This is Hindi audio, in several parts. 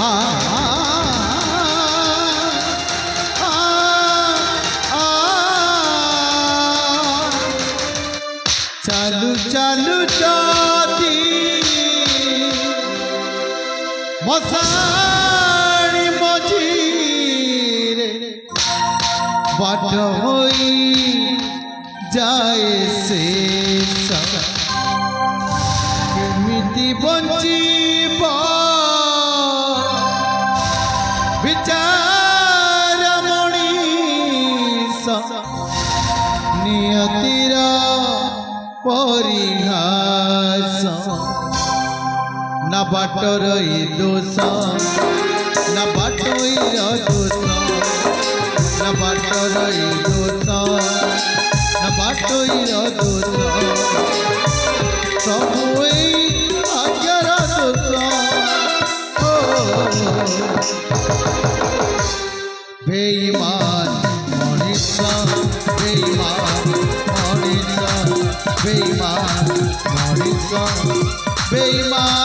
आ, आ, आ, आ, चालू चालू जाती मसाणी मझीरे बाट होई जाए से केमिति बंचीब विचार मणिष नियतिर परिहास ना बाटर दोष ना बाटर दोष ना बाटर दोष ना बाटर दोष सब आज्ञार दोष बेईमान मनीष बेईमान मनीष बेईमान मनीष बेईमान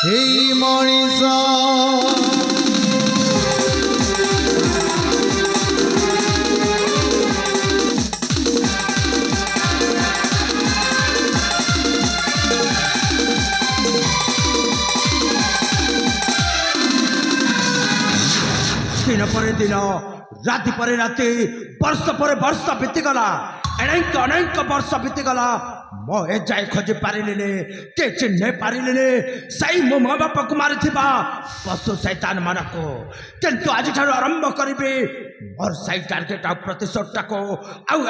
हे मनीष दिन पर दिन राति पर राति वर्ष पर वर्ष बीतीगला अनेक अनेक वर्ष बीतीगला मो ए जाए खोजी पारिले के चिन्ह पारिले सही मो माँ बाप को मारी पशु शैतान मानक किंतु आज आरंभ करी मोर सही टार्गेट आ प्रतिशोधटा को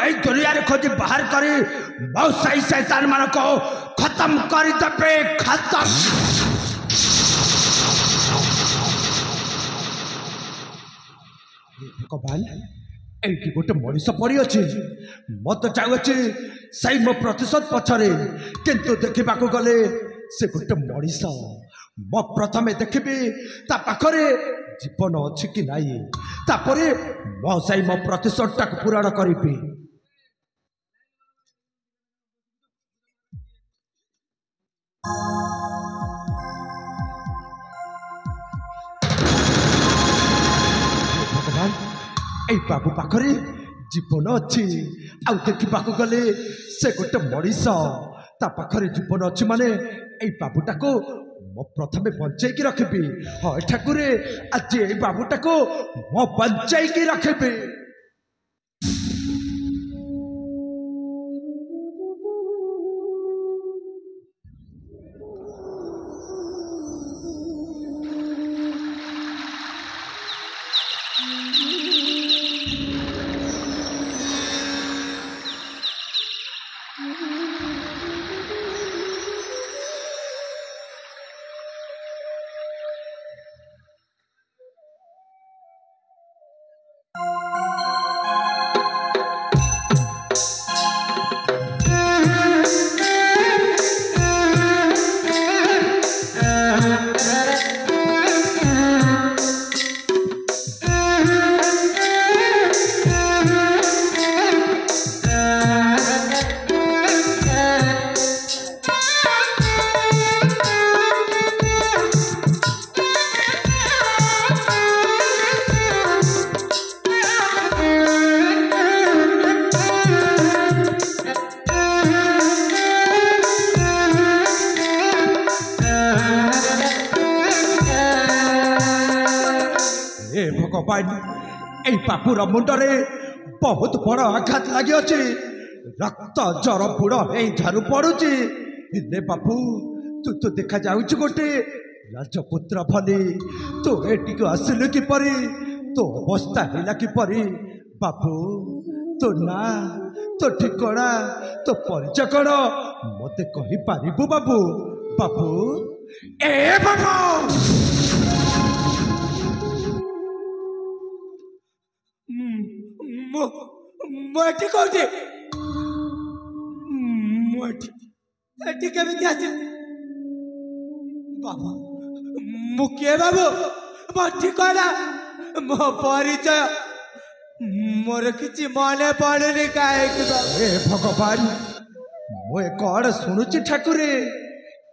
आई दुनिया रे खोजी बाहर करी मो सही शैतान मानक खत्म कर देबे खत्म भगवान एटी गोटे मनीष पड़ी अच्छी मत चाहूँगी सही मो प्रतिशोध पछरे किंतु देखा गले से गोटे मनीष मो प्रथम देखी ता पाखरे जीवन अच्छी कि नाई तापरे मो सही मो प्रतिशोधटा पूरण करी भगवान ए बाबू पाखरे जीवन अच्छी आउ देखा गले से गोटे मनीष ता पाखरे जीवन अच्छी माने ए बाबूटा को मो प्रथमे बंचाई रखी हाँ ठाकुरे आज ए बाबूटा को मो बंचाई रखी भगवान ए बापूर मुंडरे बहुत बड़ आघात लगी अच्छे रक्त जर बुड़ झारू पड़ुची बापू तू तो देखा जाऊँ गोटे राजपुत्र भली तू एटी आसिलु किपरि तो अवस्था है किपरि बापू तो ना तो ठिकना तो परिचय कण मते कहि पारिबु बाबू बाबू ए बाबू मोटी कौटी मोटी केमिति आसी बाबू मुके बाबू मोटी कला मो परिचय मोर किछि मने पड़ुनी काहे कि ए भगवान मोए कौन शुणुची ठाकुरे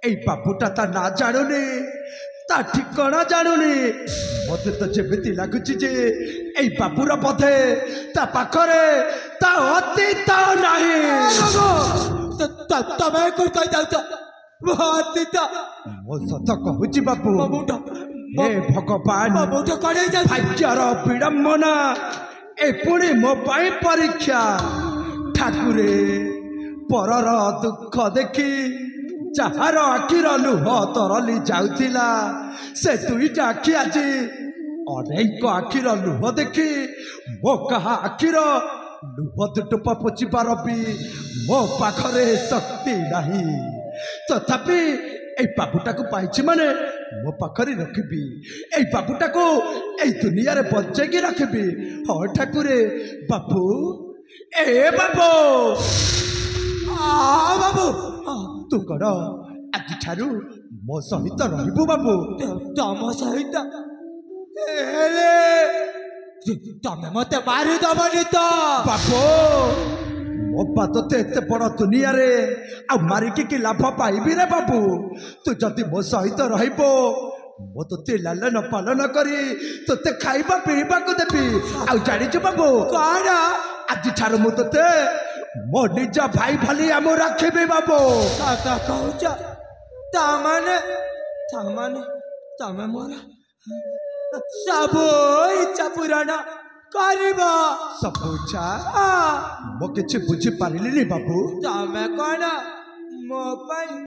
এই বাপুটা তা না জানুনি তা ঠিকনা জানুনি মতে তো যেମିତି ଲାଗୁଛି ଯେ এই ବାପୁର ପଥେ ତା ପାଖରେ ତା ଅତୀତ ନାହିଁ। ତମେ କହି ଯାଉଛ ଅତୀତ ମୁଁ ସତ କହୁଛି ବାପୁ ହେ ଭଗବାନ ଭାଗ୍ୟର ଭାଗ୍ୟର ବିଡ଼ମ୍ବନା ଏ ପୁଣି ମୋ ପାଇଁ ପରୀକ୍ଷା। ଠାକୁରେ ପରର ଦୁଃଖ ଦେଖି ଯାହାର ଆଖିର ଲୁହ ତରଲି ଯାଉଥିଲା ସେ ଦୁଇଟା ଆଖି ଆଜି ଅନେକ ଆଖିର ଲୁହ ଦେଖି ମୋ କାହା ଆଖିର ଲୁହ ଦୁଟୁପ ପୋଛିବାର ବି ମୋ ପାଖରେ ଶକ୍ତି ନାହିଁ। ତଥାପି এই বাবুটাକୁ ପାଇଛି ମାନେ ମୋ ପାଖରେ ରଖିବି। এই ବାବୁଟାକୁ এই ଦୁନିଆରେ ବଞ୍ଚେଇକି ରଖିବି। ହଁ ଠାକୁରେ ବାବୁ ଏ ବାବୁ ବାବୁ ତୁ କଣ ଆଜିଠାରୁ ମୋ ସହିତ ରହିବୁ ବାବୁ। ତମ ସହିତ ହେଲେ ତମେ ମତେ ମାରିଦବନି ତ ବାବୁ ମୋ ତୋତେ ଏତେ ବଡ଼ ଦୁନିଆରେ ଆଉ ମାରିକି କି ଲାଭ ପାଇବି ରେ ବାବୁ। ତୁ ଯଦି ମୋ ସହିତ ରହିବ ମୁଁ ତୋତେ ଲାଲନ ପାଲନ କରି ତୋତେ ଖାଇବା ପିଇବାକୁ ଦେବି। ଆଉ ଜାଣିଛୁ ବାବୁ କଣ ଆଜିଠାରୁ ମୁଁ ତୋତେ ମୋ ନିଜ ଭାଇ ଭଳି ମୁଁ ରଖିବି ବାବୁ। କହୁଛ ତାମାନେ ତମେ ମୋର ସବୁ ଇଚ୍ଛା ପୂରଣ କରିବ। ସବୁ ଇଚ୍ଛା ମୁଁ କିଛି ବୁଝିପାରିଲିନି ବାବୁ। ତମେ କଣ ମୋ ପାଇଁ